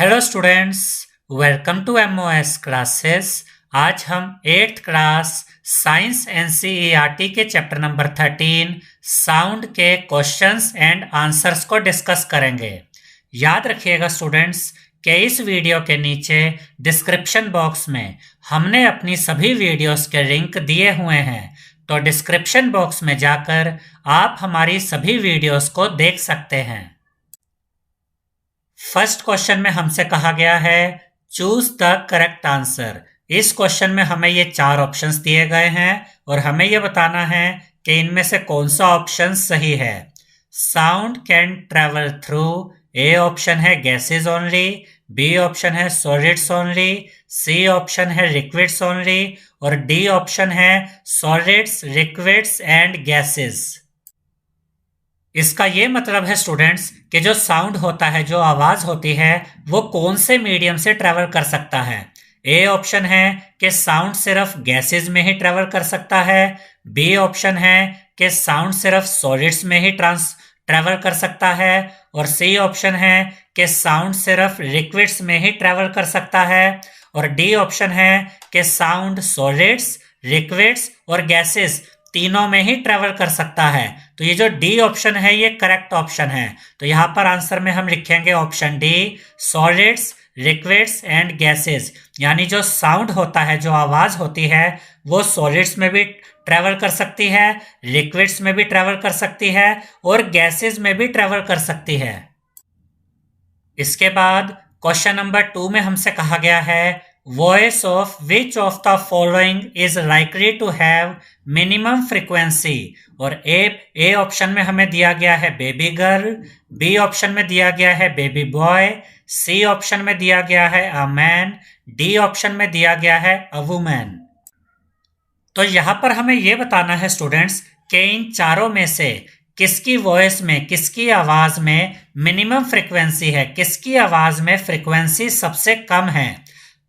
Hello students, welcome to MOS classes. आज हम 8th class science NCERT के chapter number 13 sound के questions and answers को discuss करेंगे। याद रखिएगा स्टूडेंट्स कि इस वीडियो के नीचे डिस्क्रिप्शन बॉक्स में हमने अपनी सभी वीडियोस के लिंक दिए हुए हैं, तो डिस्क्रिप्शन बॉक्स में जाकर आप हमारी सभी वीडियोस को देख सकते हैं। फर्स्ट क्वेश्चन में हमसे कहा गया है चूज द करेक्ट आंसर। इस क्वेश्चन में हमें ये 4 ऑप्शंस दिए गए हैं और हमें ये बताना है कि इनमें से कौन सा ऑप्शन सही है। Sound can travel through, A option है गैसेज ओनली, बी ऑप्शन है सॉलिड्स ओनली, सी ऑप्शन है लिक्विड्स ओनली और डी ऑप्शन है सॉलिड्स, लिक्विड्स एंड गैसेज। इसका ये मतलब है स्टूडेंट्स कि जो साउंड होता है, जो आवाज होती है, वो कौन से मीडियम से ट्रेवल कर सकता है। ए ऑप्शन है कि साउंड सिर्फ गैसेज में ही ट्रेवल कर सकता है, बी ऑप्शन है कि साउंड सिर्फ सॉलिड्स में ही ट्रेवल कर सकता है और सी ऑप्शन है कि साउंड सिर्फ लिक्विड्स में ही ट्रेवल कर सकता है और डी ऑप्शन है कि साउंड सॉलिड्स, लिक्विड्स और गैसेस तीनों में ही ट्रेवल कर सकता है। तो ये जो डी ऑप्शन है ये करेक्ट ऑप्शन है। तो यहाँ पर आंसर में हम लिखेंगे option D, solids, liquids and gases. यानी जो साउंड होता है, जो आवाज होती है, वो सॉलिड्स में भी ट्रेवल कर सकती है, लिक्विड्स में भी ट्रेवल कर सकती है और गैसेस में भी ट्रेवल कर सकती है। इसके बाद क्वेश्चन नंबर 2 में हमसे कहा गया है voice of which of the following is likely to have minimum frequency. और ए ऑप्शन में हमें दिया गया है बेबी गर्ल, बी ऑप्शन में दिया गया है बेबी बॉय, सी ऑप्शन में दिया गया है अ मैन, डी ऑप्शन में दिया गया है अ वुमन। तो यहां पर हमें यह बताना है स्टूडेंट्स कि इन चारों में से किसकी वॉइस में, किसकी आवाज में मिनिमम फ्रीक्वेंसी है, किसकी आवाज में फ्रीक्वेंसी सबसे कम है।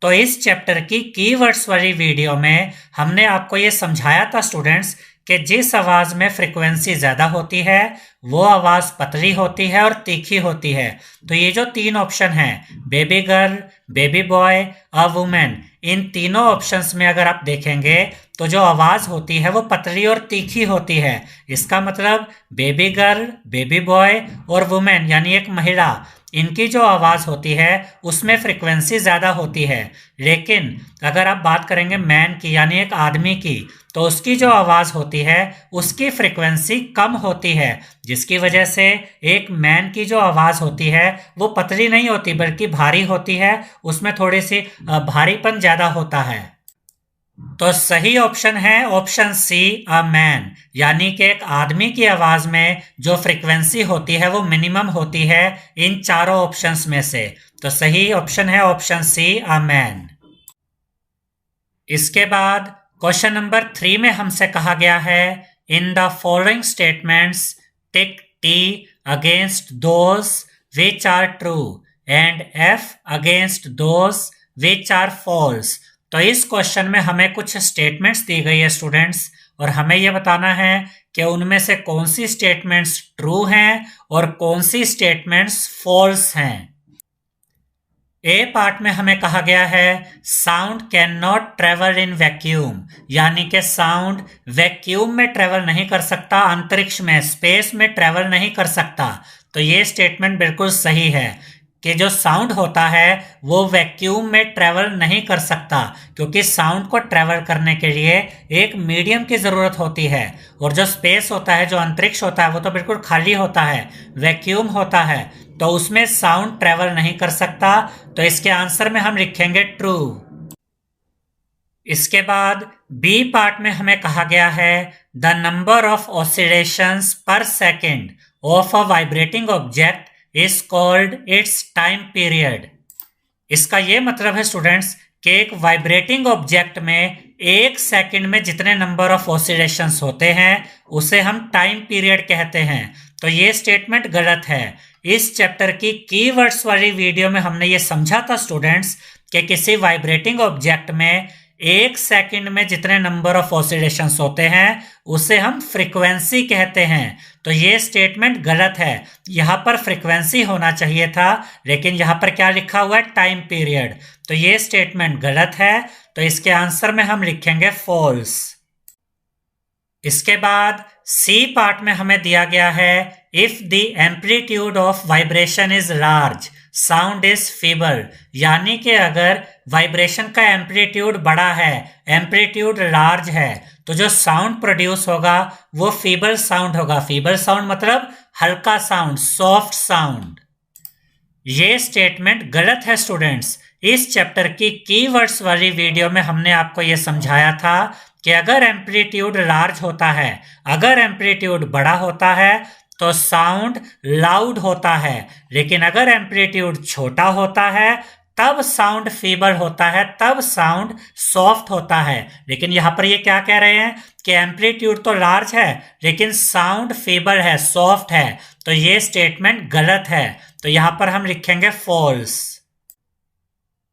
तो इस चैप्टर की कीवर्ड्स वाली वीडियो में हमने आपको ये समझाया था स्टूडेंट्स कि जिस आवाज में फ्रीक्वेंसी ज्यादा होती है वो आवाज पतली होती है और तीखी होती है। तो ये जो 3 ऑप्शन हैं, baby girl, baby boy, a women, इन तीनों ऑप्शंस में अगर आप देखेंगे तो जो आवाज होती है वो पतली और तीखी होती है। इसका मतलब बेबी गर्ल, बेबी बॉय और वुमेन यानी एक महिला, इनकी जो आवाज होती है उसमें फ्रीक्वेंसी ज्यादा होती है। लेकिन अगर आप बात करेंगे मैन की यानी एक आदमी की, तो उसकी जो आवाज होती है उसकी फ्रीक्वेंसी कम होती है, जिसकी वजह से एक मैन की जो आवाज होती है वो पतली नहीं होती बल्कि भारी होती है, उसमें थोड़ी सी भारीपन ज्यादा होता है। तो सही ऑप्शन है ऑप्शन सी, अ मैन, यानी कि एक आदमी की आवाज में जो फ्रीक्वेंसी होती है वो मिनिमम होती है इन चारों ऑप्शंस में से। तो सही ऑप्शन है ऑप्शन सी, अ मैन। इसके बाद क्वेश्चन नंबर 3 में हमसे कहा गया है in the following statements tick T against those which are true and F against those which are false. तो इस क्वेश्चन में हमें कुछ स्टेटमेंट्स दी गई है स्टूडेंट्स और हमें यह बताना है कि उनमें से कौन सी स्टेटमेंट्स ट्रू हैं और कौन सी स्टेटमेंट्स फॉल्स हैं। ए पार्ट में हमें कहा गया है sound can not travel in vacuum, यानी कि साउंड वैक्यूम में ट्रेवल नहीं कर सकता, अंतरिक्ष में, स्पेस में ट्रेवल नहीं कर सकता। तो ये स्टेटमेंट बिल्कुल सही है कि जो साउंड होता है वो वैक्यूम में ट्रेवल नहीं कर सकता, क्योंकि साउंड को ट्रेवल करने के लिए एक मीडियम की ज़रूरत होती है और जो स्पेस होता है, जो अंतरिक्ष होता है, वो तो बिल्कुल खाली होता है, वैक्यूम होता है, तो उसमें साउंड ट्रेवल नहीं कर सकता। तो इसके आंसर में हम लिखेंगे ट्रू। इसके बाद बी पार्ट में हमें कहा गया है द नंबर ऑफ ऑसिलेशंस पर second of a vibrating object is called its time period. इसका यह मतलब है स्टूडेंट्स कि एक वाइब्रेटिंग ऑब्जेक्ट में 1 सेकंड में जितने नंबर ऑफ ऑसिलेशंस होते हैं उसे हम टाइम पीरियड कहते हैं। तो ये स्टेटमेंट गलत है। इस चैप्टर की कीवर्ड्स वाली वीडियो में हमने ये समझा था स्टूडेंट्स कि किसी वाइब्रेटिंग ऑब्जेक्ट में एक सेकंड में जितने नंबर ऑफ ऑसिलेशंस होते हैं उसे हम फ्रीक्वेंसी कहते हैं। तो ये स्टेटमेंट गलत है, यहां पर फ्रीक्वेंसी होना चाहिए था, लेकिन यहां पर क्या लिखा हुआ है, टाइम पीरियड। तो ये स्टेटमेंट गलत है, तो इसके आंसर में हम लिखेंगे फॉल्स। इसके बाद सी पार्ट में हमें दिया गया है if the amplitude of vibration is large sound is feeble, यानी कि अगर वाइब्रेशन का एम्पलीट्यूड बड़ा है, एम्पलीट्यूड लार्ज है, तो जो साउंड प्रोड्यूस होगा वो फीबल साउंड होगा। फीबल साउंड मतलब हल्का साउंड, सॉफ्ट साउंड। ये स्टेटमेंट गलत है स्टूडेंट्स। इस चैप्टर की कीवर्ड्स वाली वीडियो में हमने आपको ये समझाया था कि अगर एम्पलीट्यूड लार्ज होता है, अगर एम्पलीट्यूड बड़ा होता है तो साउंड लाउड होता है, लेकिन अगर एम्पलीट्यूड छोटा होता है तब साउंड फीबल होता है, तब साउंड सॉफ्ट होता है। लेकिन यहां पर ये क्या कह रहे हैं कि एम्पलीट्यूड तो लार्ज है लेकिन साउंड फीबल है, सॉफ्ट है। तो ये स्टेटमेंट गलत है, तो यहां पर हम लिखेंगे फॉल्स।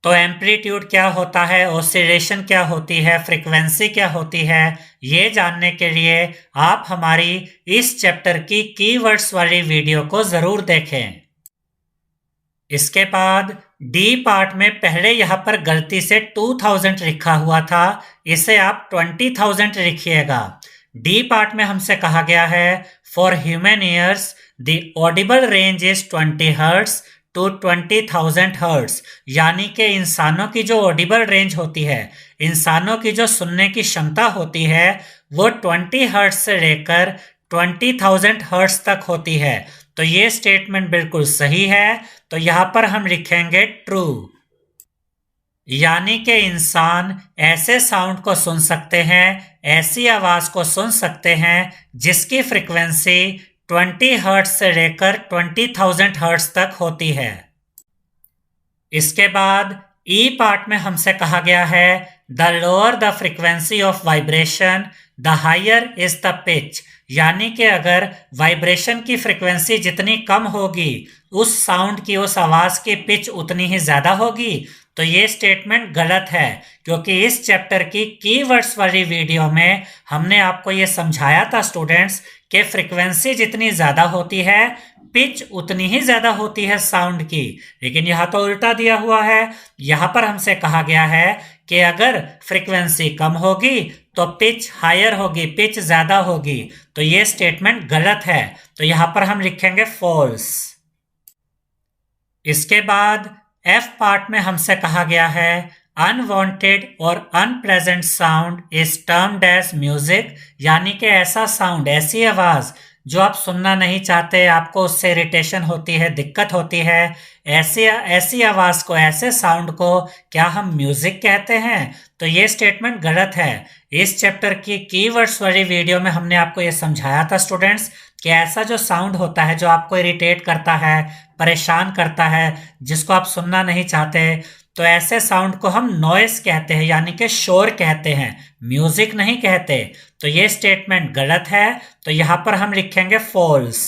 तो एम्पलीट्यूड क्या होता है, ऑसिलेशन क्या होती है, फ्रीक्वेंसी क्या होती है, ये जानने के लिए आप हमारी इस चैप्टर की कीवर्ड्स वाली वीडियो को जरूर देखें। इसके बाद डी पार्ट में पहले यहां पर गलती से 2000 लिखा हुआ था, इसे आप 20,000 लिखिएगा। डी पार्ट में हमसे कहा गया है for human ears the audible range is 20 hertz to 20,000 hertz, यानी कि इंसानों की जो ऑडिबल रेंज होती है, इंसानों की जो सुनने की क्षमता होती है, वो 20 हर्ट्ज से लेकर 20,000 हर्ट्ज तक होती है। तो ये स्टेटमेंट बिल्कुल सही है, तो यहां पर हम लिखेंगे ट्रू, यानी कि इंसान ऐसे साउंड को सुन सकते हैं, ऐसी आवाज को सुन सकते हैं जिसकी फ्रीक्वेंसी 20 हर्ट्ज से लेकर 20,000 हर्ट्ज तक होती है। इसके बाद ई पार्ट में हमसे कहा गया है the lower the frequency of vibration the higher is the pitch, यानी कि अगर वाइब्रेशन की फ्रीक्वेंसी जितनी कम होगी उस साउंड की, उस आवाज की पिच उतनी ही ज्यादा होगी। तो ये स्टेटमेंट गलत है, क्योंकि इस चैप्टर की कीवर्ड्स वाली वीडियो में हमने आपको ये समझाया था स्टूडेंट्स कि फ्रीक्वेंसी जितनी ज्यादा होती है पिच उतनी ही ज्यादा होती है साउंड की, लेकिन यहां तो उल्टा दिया हुआ है। यहां पर हमसे कहा गया है कि अगर फ्रीक्वेंसी कम होगी तो पिच हायर होगी, पिच ज्यादा होगी। तो ये स्टेटमेंट गलत है, तो यहां पर हम लिखेंगे फॉल्स। इसके बाद एफ पार्ट में हमसे कहा गया है अनवांटेड और unpleasant sound is termed as music, यानी कि ऐसा साउंड, ऐसी आवाज जो आप सुनना नहीं चाहते, आपको उससे इरिटेशन होती है, दिक्कत होती है, ऐसी आवाज को, ऐसे साउंड को क्या हम म्यूजिक कहते हैं? तो ये स्टेटमेंट गलत है। इस चैप्टर की कीवर्ड्स वाली वीडियो में हमने आपको ये समझाया था स्टूडेंट्स कि ऐसा जो साउंड होता है जो आपको इरिटेट करता है, परेशान करता है, जिसको आप सुनना नहीं चाहते, तो ऐसे साउंड को हम नॉइस कहते हैं, यानी कि शोर कहते हैं, म्यूजिक नहीं कहते। तो ये स्टेटमेंट गलत है, तो यहां पर हम लिखेंगे फॉल्स।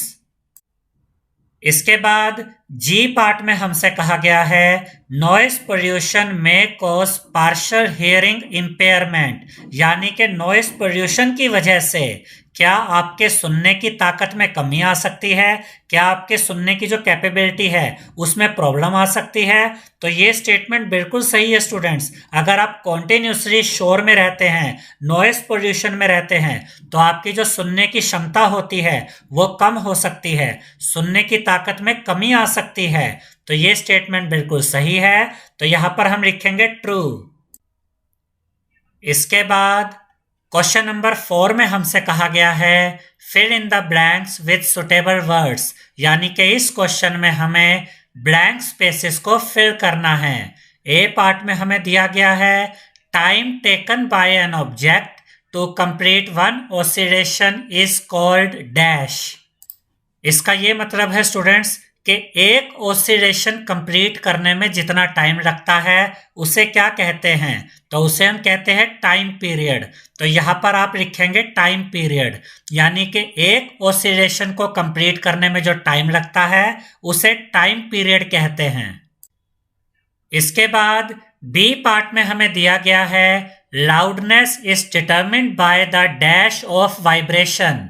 इसके बाद जी पार्ट में हमसे कहा गया है नॉइस पोल्यूशन में कॉज पार्शियल हियरिंग इंपेयरमेंट, यानी कि नॉइस पोल्यूशन की वजह से क्या आपके सुनने की ताकत में कमी आ सकती है, क्या आपके सुनने की जो कैपेबिलिटी है उसमें प्रॉब्लम आ सकती है? तो ये स्टेटमेंट बिल्कुल सही है स्टूडेंट्स। अगर आप कॉन्टिन्यूसली शोर में रहते हैं, नॉइस पोल्यूशन में रहते हैं, तो आपकी जो सुनने की क्षमता होती है वो कम हो सकती है, सुनने की ताकत में कमी आ सकती है। तो ये स्टेटमेंट बिल्कुल सही है, तो यहां पर हम लिखेंगे ट्रू। इसके बाद क्वेश्चन नंबर 4 में हमसे कहा गया है fill in the blanks with suitable words, यानी कि इस क्वेश्चन में हमें ब्लैंक स्पेसेस को फिल करना है। ए पार्ट में हमें दिया गया है time taken by an object to complete one oscillation is called dash. इसका ये मतलब है स्टूडेंट्स कि एक ऑसिलेशन कंप्लीट करने में जितना टाइम लगता है उसे क्या कहते हैं? तो उसे हम कहते हैं टाइम पीरियड। तो यहां पर आप लिखेंगे टाइम पीरियड, यानी कि एक ऑसिलेशन को कंप्लीट करने में जो टाइम लगता है उसे टाइम पीरियड कहते हैं। इसके बाद बी पार्ट में हमें दिया गया है loudness is determined by the dash of vibration.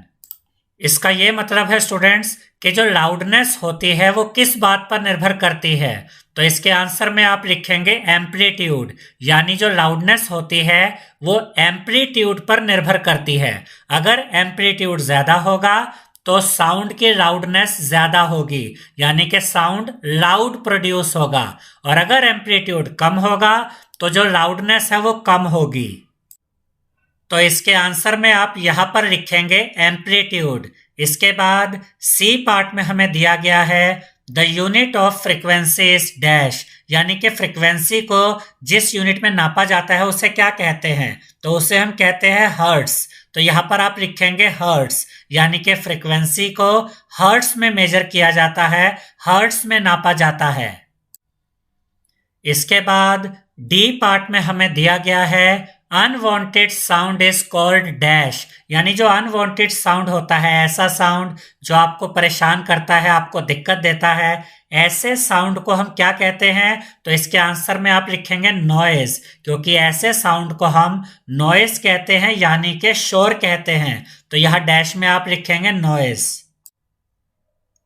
इसका ये मतलब है स्टूडेंट्स कि जो लाउडनेस होती है वो किस बात पर निर्भर करती है। तो इसके आंसर में आप लिखेंगे एम्पलीट्यूड, यानी जो लाउडनेस होती है वो एम्पलीट्यूड पर निर्भर करती है। अगर एम्पलीट्यूड ज्यादा होगा तो साउंड की लाउडनेस ज्यादा होगी, यानी कि साउंड लाउड प्रोड्यूस होगा, और अगर एम्पलीट्यूड कम होगा तो जो लाउडनेस है वो कम होगी। तो इसके आंसर में आप यहां पर लिखेंगे एम्पलीट्यूड। इसके बाद सी पार्ट में हमें दिया गया है the unit of frequency is dash, यानी कि फ्रीक्वेंसी को जिस यूनिट में नापा जाता है उसे क्या कहते हैं, तो उसे हम कहते हैं हर्ट्स। तो यहां पर आप लिखेंगे हर्ट्स, यानी कि फ्रीक्वेंसी को हर्ट्स में मेजर किया जाता है, हर्ट्स में नापा जाता है। इसके बाद डी पार्ट में हमें दिया गया है unwanted sound is called dash, यानी जो अनवांटेड साउंड होता है, ऐसा साउंड जो आपको परेशान करता है, आपको दिक्कत देता है, ऐसे साउंड को हम क्या कहते हैं। तो इसके आंसर में आप लिखेंगे नॉइज, क्योंकि ऐसे साउंड को हम नॉइज कहते हैं, यानी कि शोर कहते हैं। तो यहां डैश में आप लिखेंगे नॉइज।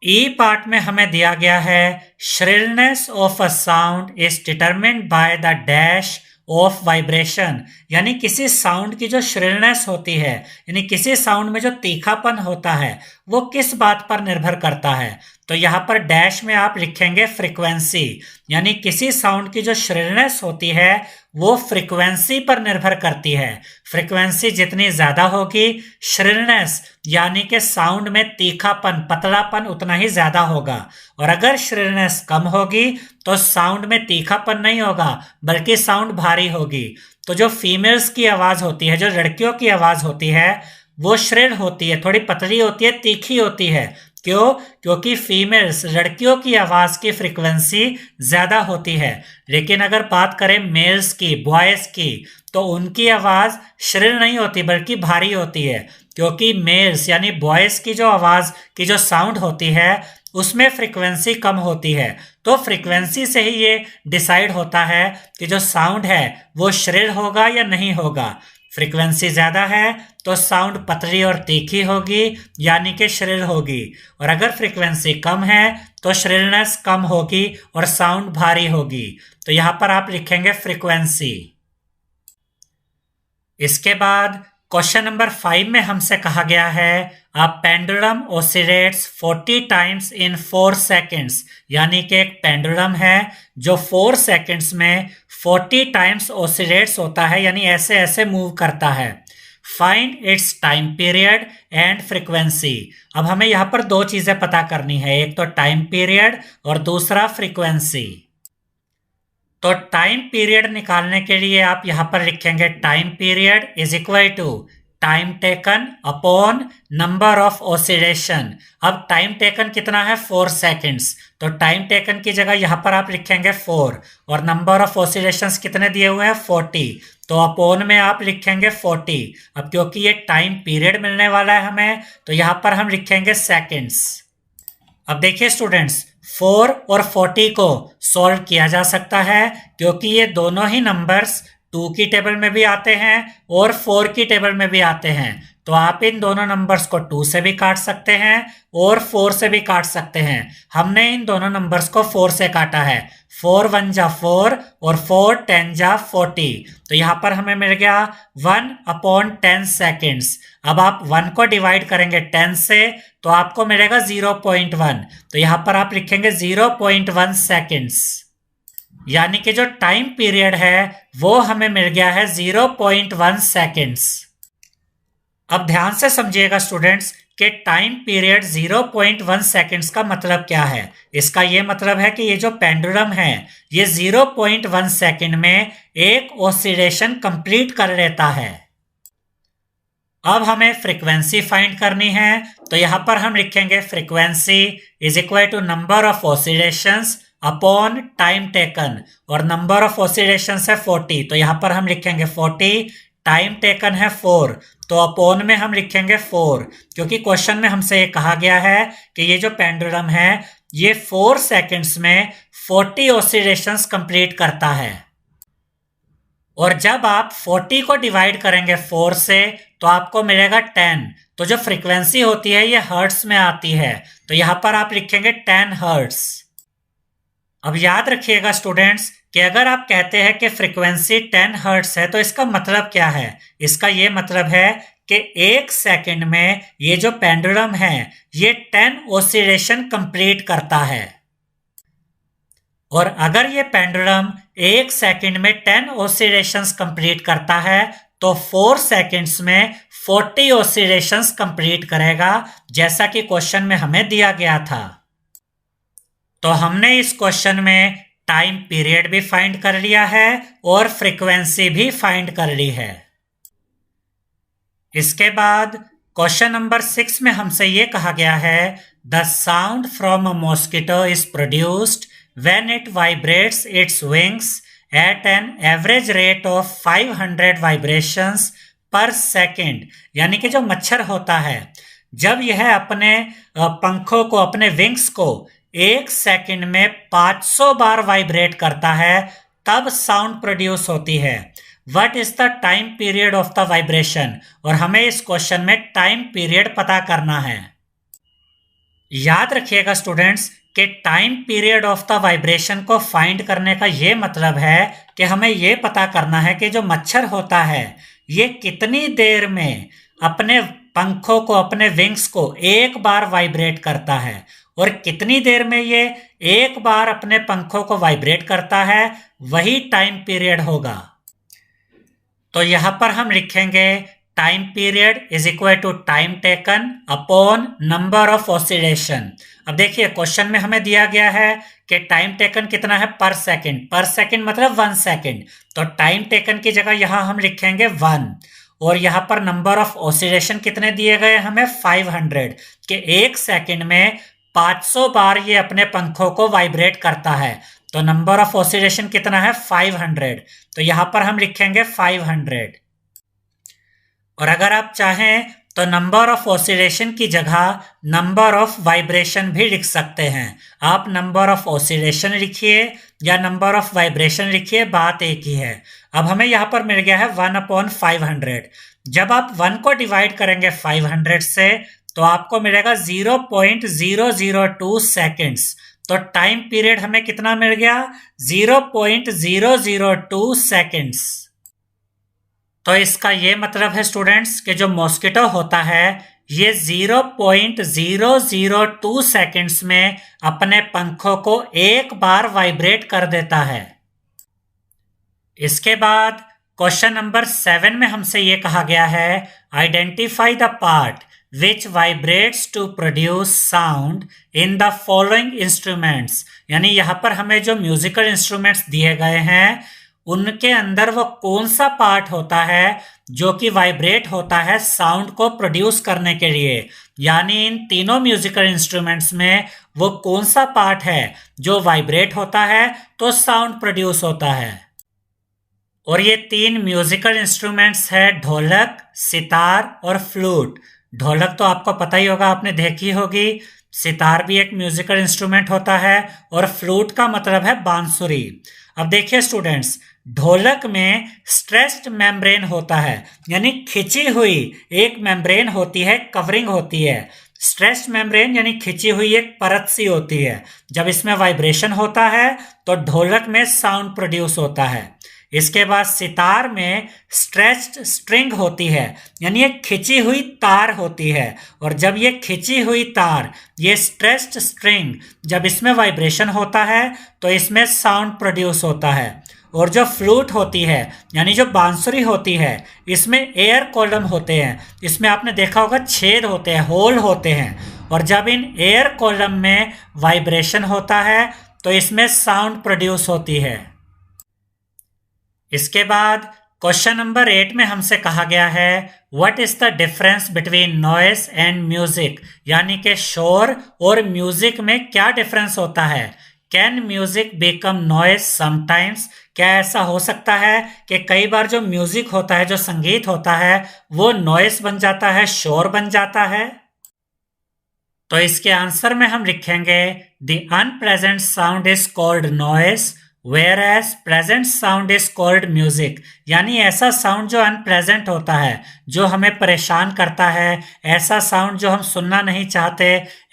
ई पार्ट में हमें दिया गया है shrillness of a sound is determined by the dash of vibration, यानी किसी साउंड की जो श्रिलनेस होती है, यानी किसी साउंड में जो तीखापन होता है, वो किस बात पर निर्भर करता है। तो यहां पर डैश में आप लिखेंगे फ्रीक्वेंसी, यानी किसी साउंड की जो श्रिलनेस होती है वो फ्रीक्वेंसी पर निर्भर करती है। फ्रीक्वेंसी जितनी ज्यादा होगी, श्रिलनेस यानी कि साउंड में तीखापन, पतलापन उतना ही ज्यादा होगा, और अगर श्रिलनेस कम होगी तो साउंड में तीखापन नहीं होगा बल्कि साउंड भारी होगी। तो जो फीमेल्स की आवाज होती है, जो लड़कियों की आवाज होती है, वो श्रिल होती है, थोड़ी पतली होती है, तीखी होती है। क्यों? क्योंकि फीमेल्स, लड़कियों की आवाज की फ्रीक्वेंसी ज्यादा होती है। लेकिन अगर बात करें मेल्स की, बॉयज की, तो उनकी आवाज श्रिल नहीं होती बल्कि भारी होती है, क्योंकि मेल्स यानी बॉयज की जो आवाज की जो साउंड होती है उसमें फ्रीक्वेंसी कम होती है। तो फ्रीक्वेंसी से ही ये डिसाइड होता है कि जो साउंड है वो श्रिल होगा या नहीं होगा। फ्रीक्वेंसी ज्यादा है तो साउंड पतली और तीखी होगी, यानी कि श्रिल होगी, और अगर फ्रीक्वेंसी कम है तो श्रिलनेस कम होगी और साउंड भारी होगी। तो यहां पर आप लिखेंगे फ्रीक्वेंसी। इसके बाद क्वेश्चन नंबर 5 में हमसे कहा गया है a pendulum oscillates 40 times in 4 seconds, यानी कि एक पेंडुलम है जो 4 सेकेंड्स में 40 टाइम्स ऑसिलेट्स होता है, यानी ऐसे ऐसे मूव करता है। Find its time period and frequency. अब हमें यहां पर दो चीजें पता करनी है, एक तो टाइम पीरियड और दूसरा फ्रीक्वेंसी। तो टाइम पीरियड निकालने के लिए आप यहां पर लिखेंगे time period is equal to time taken upon number of oscillation. अब टाइम टेकन कितना है 4 सेकेंड्स, तो टाइम टेकन की जगह यहां पर आप लिखेंगे 4, और नंबर ऑफ ऑसिलेशंस कितने दिए हुए हैं 40, तो अपॉन में आप लिखेंगे 40। अब क्योंकि ये टाइम पीरियड मिलने वाला है हमें, तो यहां पर हम लिखेंगे सेकेंड्स। अब देखिए स्टूडेंट्स, 4 और 40 को सॉल्व किया जा सकता है, क्योंकि ये दोनों ही नंबर्स 2 की टेबल में भी आते हैं और 4 की टेबल में भी आते हैं। तो आप इन दोनों नंबर्स को 2 से भी काट सकते हैं और 4 से भी काट सकते हैं। हमने इन दोनों नंबर्स को 4 से काटा है, 4 1 जा 4 और 4 10 जा 40। तो यहां पर हमें मिल गया 1/10 सेकेंड्स। अब आप 1 को डिवाइड करेंगे 10 से तो आपको मिलेगा 0.1, तो यहां पर आप लिखेंगे 0.1 सेकेंड्स, यानी कि जो टाइम पीरियड है वो हमें मिल गया है 0.1 सेकेंड्स। अब ध्यान से समझिएगा स्टूडेंट्स कि टाइम पीरियड 0.1 सेकेंड्स का मतलब क्या है। इसका यह मतलब है कि ये जो पेंडुलम है ये 0.1 सेकेंड में एक ऑसिलेशन कंप्लीट कर लेता है। अब हमें फ्रीक्वेंसी फाइंड करनी है, तो यहां पर हम लिखेंगे frequency is equal to number of oscillations upon time taken, और नंबर ऑफ ऑसिलेशंस है 40, तो यहां पर हम लिखेंगे 40, टाइम टेकन है 4, तो अपॉन में हम लिखेंगे 4, क्योंकि क्वेश्चन में हमसे ये कहा गया है कि ये जो पेंडुलम है ये 4 सेकेंड्स में 40 ऑसिलेशंस कंप्लीट करता है। और जब आप 40 को डिवाइड करेंगे 4 से तो आपको मिलेगा 10। तो जो फ्रीक्वेंसी होती है ये हर्ट्स में आती है, तो यहां पर आप लिखेंगे 10 हर्ट्स। अब याद रखिएगा स्टूडेंट्स कि अगर आप कहते हैं कि फ्रीक्वेंसी 10 हर्ट्स है तो इसका मतलब क्या है। इसका ये मतलब है कि 1 सेकंड में ये जो पेंडुलम है ये 10 ऑसिलेशन कंप्लीट करता है। और अगर ये पेंडुलम 1 सेकंड में 10 ऑसिलेशंस कंप्लीट करता है तो 4 सेकंड्स में 40 ऑसिलेशंस कंप्लीट करेगा, जैसा कि क्वेश्चन में हमें दिया गया था। तो हमने इस क्वेश्चन में टाइम पीरियड भी फाइंड कर लिया है और फ्रीक्वेंसी भी फाइंड कर ली है। इसके बाद क्वेश्चन नंबर 6 में हमसे ये कहा गया है the sound from a mosquito is produced when it vibrates its wings at an average rate of 500 vibrations per second। यानी कि जो मच्छर होता है जब यह अपने पंखों को, अपने विंग्स को 1 सेकंड में 500 बार वाइब्रेट करता है तब साउंड प्रोड्यूस होती है। What is the time period of the vibration, और हमें इस क्वेश्चन में टाइम पीरियड पता करना है। याद रखिएगा स्टूडेंट्स कि time period of the vibration को फाइंड करने का ये मतलब है कि हमें ये पता करना है कि जो मच्छर होता है ये कितनी देर में अपने पंखों को, अपने विंग्स को एक बार वाइब्रेट करता है, और कितनी देर में ये एक बार अपने पंखों को वाइब्रेट करता है वही टाइम पीरियड होगा। तो यहां पर हम लिखेंगे time period is equal to time taken upon number of oscillation. अब देखिए क्वेश्चन में हमें दिया गया है कि टाइम टेकन कितना है पर सेकंड, पर सेकंड मतलब 1 सेकंड, तो टाइम टेकन की जगह यहां हम लिखेंगे 1। और यहां पर नंबर ऑफ ऑसिलेशन कितने दिए गए हमें 500, कि 1 सेकंड में 500 बार ये अपने पंखों को वाइब्रेट करता है, तो नंबर ऑफ ऑसिलेशन कितना है 500, तो यहां पर हम लिखेंगे 500। और अगर आप चाहें तो नंबर ऑफ ऑसिलेशन की जगह नंबर ऑफ वाइब्रेशन भी लिख सकते हैं। आप नंबर ऑफ ऑसिलेशन लिखिए या नंबर ऑफ वाइब्रेशन लिखिए, बात एक ही है। अब हमें यहां पर मिल गया है 1/500। जब आप 1 को डिवाइड करेंगे 500 से तो आपको मिलेगा 0.002 सेकेंड्स। तो टाइम पीरियड हमें कितना मिल गया 0.002 सेकेंड्स। तो इसका ये मतलब है स्टूडेंट्स कि जो मॉस्किटो होता है ये 0.002 सेकेंड्स में अपने पंखों को एक बार वाइब्रेट कर देता है। इसके बाद क्वेश्चन नंबर 7 में हमसे ये कहा गया है identify the part which vibrates to produce sound in the following instruments. यानी यहां पर हमें जो म्यूजिकल इंस्ट्रूमेंट्स दिए गए हैं उनके अंदर वो कौन सा पार्ट होता है जो कि वाइब्रेट होता है साउंड को प्रोड्यूस करने के लिए। यानी इन तीनों म्यूजिकल इंस्ट्रूमेंट्स में वो कौन सा पार्ट है जो वाइब्रेट होता है तो साउंड प्रोड्यूस होता है। और ये 3 म्यूजिकल इंस्ट्रूमेंट्स है ढोलक, सितार और फ्लूट। ढोलक तो आपको पता ही होगा, आपने देखी होगी। सितार भी एक म्यूजिकल इंस्ट्रूमेंट होता है और फ्लूट का मतलब है बांसुरी। अब देखिए स्टूडेंट्स, ढोलक में स्ट्रेस्ड मेम्ब्रेन होता है, यानी खिंची हुई एक मेम्ब्रेन होती है, कवरिंग होती है। स्ट्रेस्ड मेम्ब्रेन यानी खिंची हुई एक परत सी होती है। जब इसमें वाइब्रेशन होता है तो ढोलक में साउंड प्रोड्यूस होता है। इसके बाद सितार में स्ट्रेच्ड स्ट्रिंग होती है, यानी एक खिंची हुई तार होती है, और जब ये खिंची हुई तार, ये स्ट्रेच्ड स्ट्रिंग, जब इसमें वाइब्रेशन होता है तो इसमें साउंड प्रोड्यूस होता है। और जो फ्लूट होती है यानी जो बांसुरी होती है इसमें एयर कॉलम होते हैं, इसमें आपने देखा होगा छेद होते हैं, होल होते हैं, और जब इन एयर कॉलम में वाइब्रेशन होता है तो इसमें साउंड प्रोड्यूस होती है। इसके बाद क्वेश्चन नंबर 8 में हमसे कहा गया है what is the difference between noise and music. यानी कि शोर और म्यूजिक में क्या डिफरेंस होता है। Can music become noise sometimes. क्या ऐसा हो सकता है कि कई बार जो म्यूजिक होता है, जो संगीत होता है, वो नॉइस बन जाता है, शोर बन जाता है। तो इसके आंसर में हम लिखेंगे the unpleasant sound is called noise Whereas present sound is called music, यानी ऐसा साउंड जो अनप्रेजेंट होता है, जो हमें परेशान करता है, ऐसा साउंड जो हम सुनना नहीं चाहते,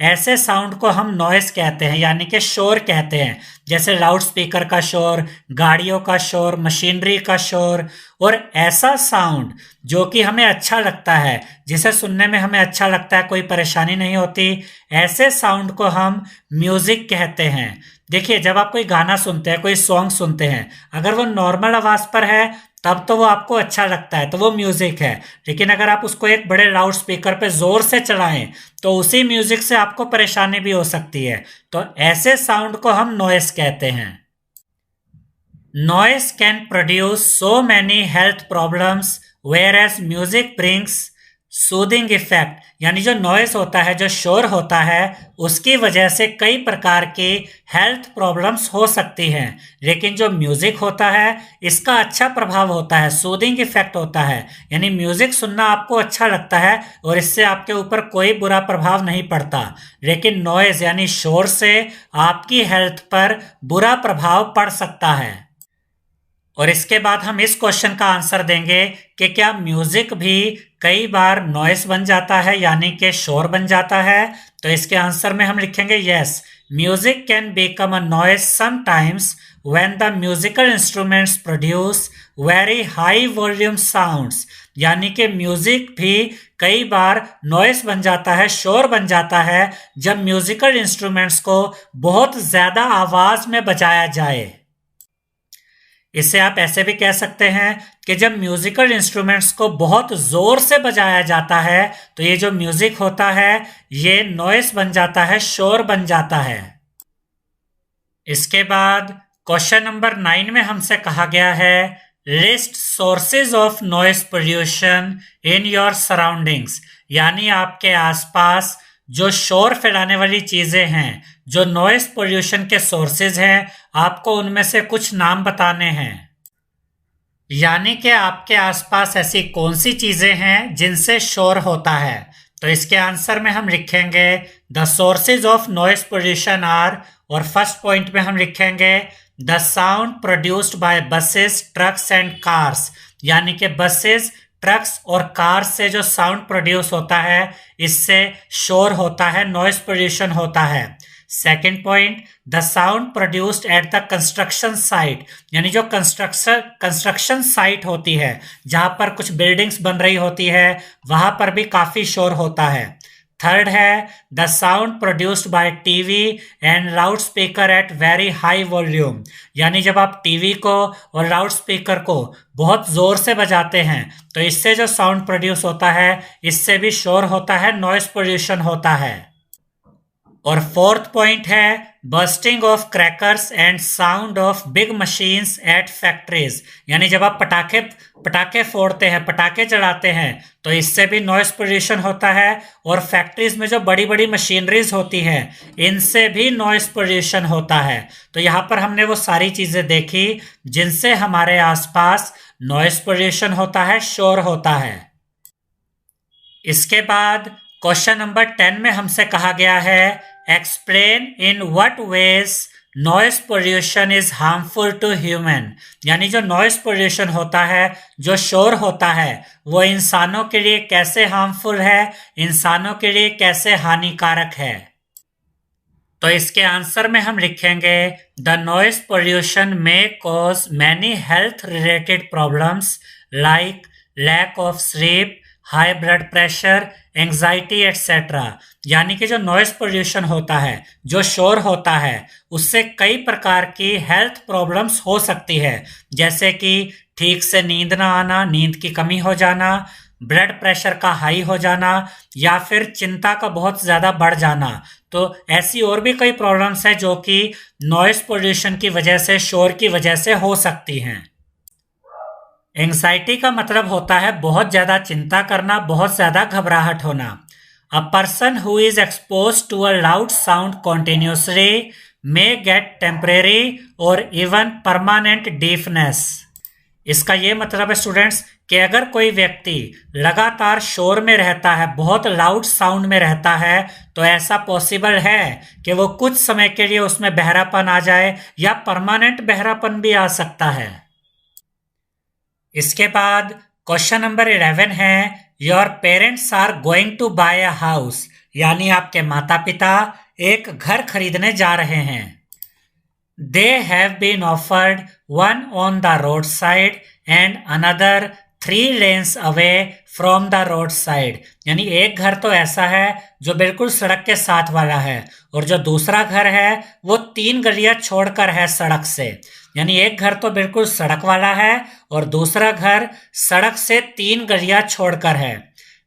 ऐसे साउंड को हम नॉइस कहते हैं, यानी कि शोर कहते हैं। जैसे लाउड स्पीकर का शोर, गाड़ियों का शोर, मशीनरी का शोर। और ऐसा साउंड जो कि हमें अच्छा लगता है, जिसे सुनने में हमें अच्छा लगता है, कोई परेशानी नहीं होती, ऐसे साउंड को हम म्यूजिक कहते हैं। देखिए, जब आप कोई गाना सुनते हैं, कोई सॉन्ग सुनते हैं, अगर वो नॉर्मल आवाज पर है तब तो वो आपको अच्छा लगता है, तो वो म्यूजिक है। लेकिन अगर आप उसको एक बड़े लाउड स्पीकर पे जोर से चलाएं तो उसी म्यूजिक से आपको परेशानी भी हो सकती है। तो ऐसे साउंड को हम नॉइस कहते हैं। Noise can produce so many health problems whereas music brings soothing effect, यानी जो नॉइस होता है, जो शोर होता है, उसकी वजह से कई प्रकार की हेल्थ प्रॉब्लम्स हो सकती हैं। लेकिन जो म्यूजिक होता है, इसका अच्छा प्रभाव होता है, सूदिंग इफेक्ट होता है, यानी म्यूजिक सुनना आपको अच्छा लगता है और इससे आपके ऊपर कोई बुरा प्रभाव नहीं पड़ता। लेकिन नॉइज यानी शोर से आपकी हेल्थ पर बुरा प्रभाव पड़ सकता है। और इसके बाद हम इस क्वेश्चन का आंसर देंगे कि क्या म्यूजिक भी कई बार नॉइस बन जाता है, यानी कि शोर बन जाता है। तो इसके आंसर में हम लिखेंगे yes, music can become a noise sometimes when the musical instruments produce very high volume sounds, यानी कि म्यूजिक भी कई बार नॉइस बन जाता है, शोर बन जाता है, जब म्यूजिकल इंस्ट्रूमेंट्स को बहुत ज्यादा आवाज में बजाया जाए। इसे आप ऐसे भी कह सकते हैं कि जब म्यूजिकल इंस्ट्रूमेंट्स को बहुत जोर से बजाया जाता है तो ये जो म्यूजिक होता है ये नॉइस बन जाता है, शोर बन जाता है। इसके बाद क्वेश्चन नंबर 9 में हमसे कहा गया है list sources of noise pollution in your surroundings, यानी आपके आसपास जो शोर फैलाने वाली चीजें हैं, जो नॉइस पोल्यूशन के सोर्सेज हैं, आपको उनमें से कुछ नाम बताने हैं। यानी कि आपके आसपास ऐसी कौन सी चीजें हैं जिनसे शोर होता है। तो इसके आंसर में हम लिखेंगे the sources of noise pollution are, और फर्स्ट पॉइंट में हम लिखेंगे the sound produced by buses, trucks and cars, यानी कि बसेस, ट्रक्स और कार से जो साउंड प्रोड्यूस होता है, इससे शोर होता है, नॉइस पोल्यूशन होता है। Second point, the sound produced at the construction site, यानी जो कंस्ट्रक्शन साइट होती है, जहां पर कुछ बिल्डिंग्स बन रही होती है, वहां पर भी काफी शोर होता है। थर्ड है the sound produced by TV and loud speaker at very high volume, यानी जब आप टीवी को और लाउड स्पीकर को बहुत जोर से बजाते हैं तो इससे जो साउंड प्रोड्यूस होता है, इससे भी शोर होता है, नॉइस पोल्यूशन होता है। और फोर्थ पॉइंट है bursting of crackers and sound of big machines at factories, यानी जब आप पटाखे फोड़ते हैं, पटाखे चलाते हैं, तो इससे भी नॉइस पोल्यूशन होता है। और फैक्ट्रीज में जो बड़ी बड़ी मशीनरीज होती हैं, इनसे भी नॉइस पोल्यूशन होता है। तो यहाँ पर हमने वो सारी चीजें देखी जिनसे हमारे आसपास नॉइस पोल्यूशन होता है, शोर होता है। इसके बाद क्वेश्चन नंबर 10 में हमसे कहा गया है explain in what ways noise pollution is harmful to human, यानी जो नॉइस पोल्यूशन होता है, जो शोर होता है, वो इंसानों के लिए कैसे हार्मफुल है, इंसानों के लिए कैसे हानिकारक है। तो इसके आंसर में हम लिखेंगे the noise pollution may cause many health related problems like lack of sleep, high blood pressure, anxiety etcetera, यानी कि जो नॉइस पोल्यूशन होता है, जो शोर होता है, उससे कई प्रकार की हेल्थ प्रॉब्लम्स हो सकती है, जैसे कि ठीक से नींद ना आना, नींद की कमी हो जाना, ब्लड प्रेशर का हाई हो जाना, या फिर चिंता का बहुत ज़्यादा बढ़ जाना। तो ऐसी और भी कई प्रॉब्लम्स हैं जो कि नॉइस पोल्यूशन की वजह से, शोर की वजह से हो सकती हैं। एंग्जाइटी का मतलब होता है बहुत ज़्यादा चिंता करना, बहुत ज़्यादा घबराहट होना। A person who is expose to a loud sound continuously may get temporary और इवन परमानेंट डीफनेस, इसका ये मतलब है स्टूडेंट्स कि अगर कोई व्यक्ति लगातार शोर में रहता है, बहुत लाउड साउंड में रहता है, तो ऐसा पॉसिबल है कि वो कुछ समय के लिए उसमें बहरापन आ जाए या परमानेंट बहरापन भी आ सकता है। इसके बाद क्वेश्चन नंबर 11 है, your parents are going to buy a house, यानी आपके माता पिता एक घर खरीदने जा रहे हैं। They have been offered one on the roadside and another 3 lanes away from the roadside, यानी एक घर तो ऐसा है जो बिल्कुल सड़क के साथ वाला है और जो दूसरा घर है वो 3 गलियां छोड़कर है सड़क से। यानी एक घर तो बिल्कुल सड़क वाला है और दूसरा घर सड़क से 3 गलियां छोड़कर है।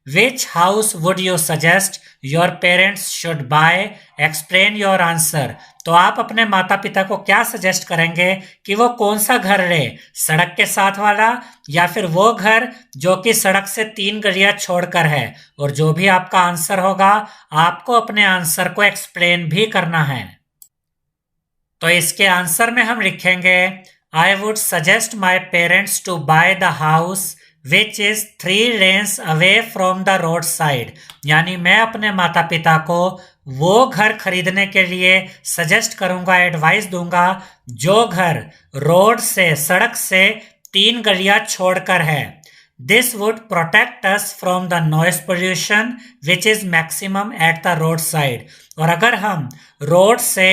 Which house would you suggest your parents should buy? Explain your answer. तो आप अपने माता पिता को क्या सजेस्ट करेंगे कि वो कौन सा घर ले, सड़क के साथ वाला या फिर वो घर जो कि सड़क से 3 गलियां छोड़कर है। और जो भी आपका आंसर होगा आपको अपने आंसर को एक्सप्लेन भी करना है। तो इसके आंसर में हम लिखेंगे, I would suggest my parents to buy the house which is 3 lanes away from the road side, यानी मैं अपने माता पिता को वो घर खरीदने के लिए सजेस्ट करूंगा, एडवाइस दूंगा जो घर रोड से, सड़क से 3 गलियां छोड़कर है। This would protect us from the noise pollution which is maximum at the road side. और अगर हम रोड से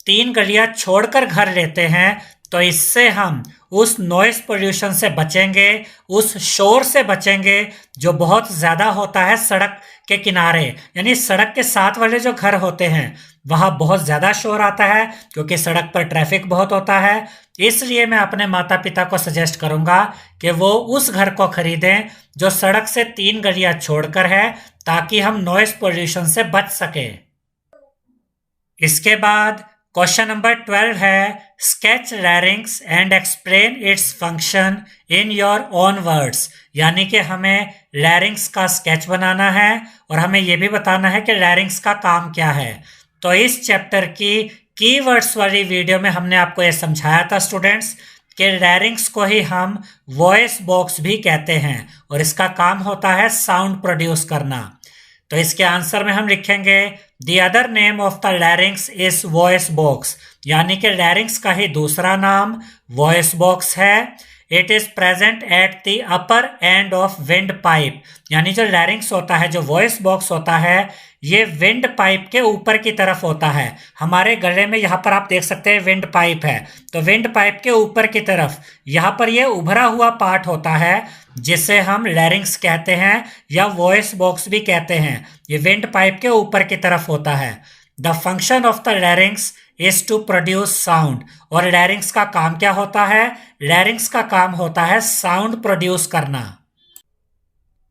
3 गलियां छोड़कर घर लेते हैं तो इससे हम उस नॉइस पोल्यूशन से बचेंगे, उस शोर से बचेंगे जो बहुत ज़्यादा होता है सड़क के किनारे। यानी सड़क के साथ वाले जो घर होते हैं वहाँ बहुत ज़्यादा शोर आता है क्योंकि सड़क पर ट्रैफिक बहुत होता है। इसलिए मैं अपने माता पिता को सजेस्ट करूँगा कि वो उस घर को खरीदें जो सड़क से 3 गलियां छोड़कर है, ताकि हम नॉइस पोल्यूशन से बच सके। इसके बाद क्वेश्चन नंबर 12 है, sketch larynx and explain its function in your own words, यानी कि हमें लैरिंक्स का स्केच बनाना है और हमें यह भी बताना है कि लैरिंक्स का काम क्या है। तो इस चैप्टर की कीवर्ड्स वाली वीडियो में हमने आपको यह समझाया था स्टूडेंट्स कि लैरिंक्स को ही हम वॉइस बॉक्स भी कहते हैं और इसका काम होता है साउंड प्रोड्यूस करना। तो इसके आंसर में हम लिखेंगे, the other name of the larynx is voice box, यानी कि लैरिंक्स का ही दूसरा नाम वॉइस बॉक्स है। It is present at the upper end of wind pipe, यानी जो लैरिंक्स होता है, जो वॉइस बॉक्स होता है, ये विंड पाइप के ऊपर की तरफ होता है। हमारे गले में यहाँ पर आप देख सकते हैं विंड पाइप है, तो विंड पाइप के ऊपर की तरफ यहाँ पर ये उभरा हुआ पार्ट होता है जिसे हम लैरिंक्स कहते हैं या वॉइस बॉक्स भी कहते हैं। ये विंड पाइप के ऊपर की तरफ होता है। The function of the larynx is to produce sound, और लैरिंक्स का काम क्या होता है? लैरिंक्स का काम होता है साउंड प्रोड्यूस करना।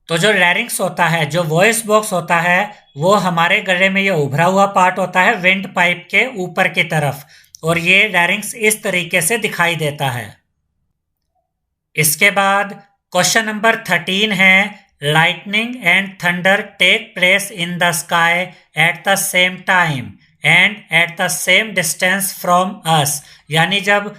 तो जो लैरिंक्स होता है, जो वॉइस बॉक्स होता है, वो हमारे गले में ये उभरा हुआ पार्ट होता है विंड पाइप के ऊपर की तरफ, और ये लैरिंक्स इस तरीके से दिखाई देता है। इसके बाद क्वेश्चन नंबर 13 है, lightning and thunder take place in the sky at the same time and at the same distance from us, यानी जब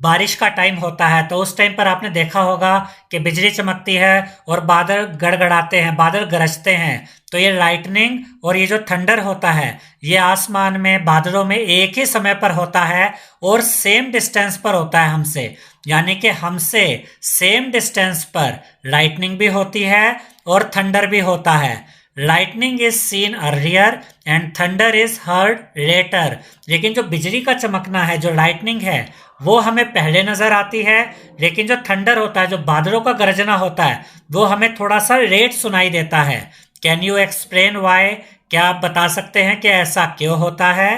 बारिश का टाइम होता है तो उस टाइम पर आपने देखा होगा कि बिजली चमकती है और बादल गड़गड़ाते हैं, बादल गरजते हैं। तो ये लाइटनिंग और ये जो थंडर होता है ये आसमान में बादलों में एक ही समय पर होता है और सेम डिस्टेंस पर होता है हमसे, यानी कि हमसे सेम डिस्टेंस पर लाइटनिंग भी होती है और थंडर भी होता है। Lightning is seen earlier and thunder is heard later, लेकिन जो बिजली का चमकना है, जो लाइटनिंग है, वो हमें पहले नजर आती है, लेकिन जो थंडर होता है, जो बादलों का गरजना होता है, वो हमें थोड़ा सा लेट सुनाई देता है। Can you explain why? क्या आप बता सकते हैं कि ऐसा क्यों होता है?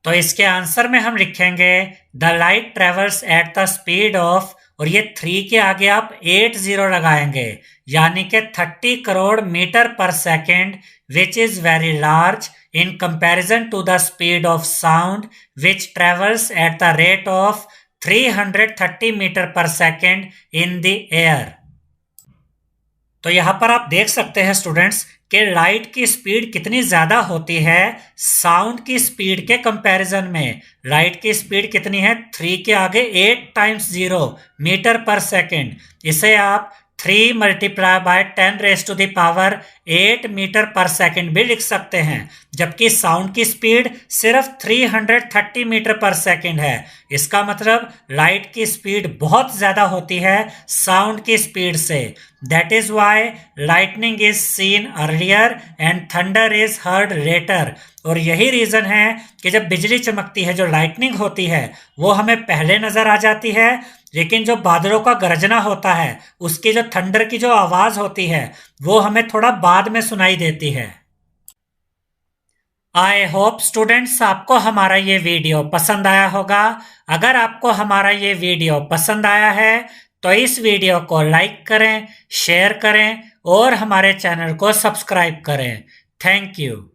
तो इसके आंसर में हम लिखेंगे, the light travels at the speed of, और ये 3 के आगे आप 80 लगाएंगे, यानी कि 30 crore metre per second, which is very large in comparison to the speed of sound which travels at the rate of 330 metre per second in the air. तो यहां पर आप देख सकते हैं स्टूडेंट्स कि लाइट की स्पीड कितनी ज्यादा होती है साउंड की स्पीड के कंपैरिजन में। लाइट की स्पीड कितनी है? 3 के आगे 8 टाइम्स 0 मीटर पर सेकेंड। इसे आप 3 multiply by 10⁻⁸ metre per second भी लिख सकते हैं, जबकि साउंड की स्पीड सिर्फ 330 मीटर पर सेकेंड है। इसका मतलब लाइट की स्पीड बहुत ज्यादा होती है साउंड की स्पीड से। That is why lightning is seen earlier and thunder is heard later. और यही रीजन है कि जब बिजली चमकती है, जो लाइटनिंग होती है, वो हमें पहले नजर आ जाती है, लेकिन जो बादलों का गरजना होता है, उसकी जो थंडर की जो आवाज होती है, वो हमें थोड़ा बाद में सुनाई देती है। आई होप स्टूडेंट्स आपको हमारा ये वीडियो पसंद आया होगा। अगर आपको हमारा ये वीडियो पसंद आया है तो इस वीडियो को लाइक करें, शेयर करें और हमारे चैनल को सब्सक्राइब करें। Thank you.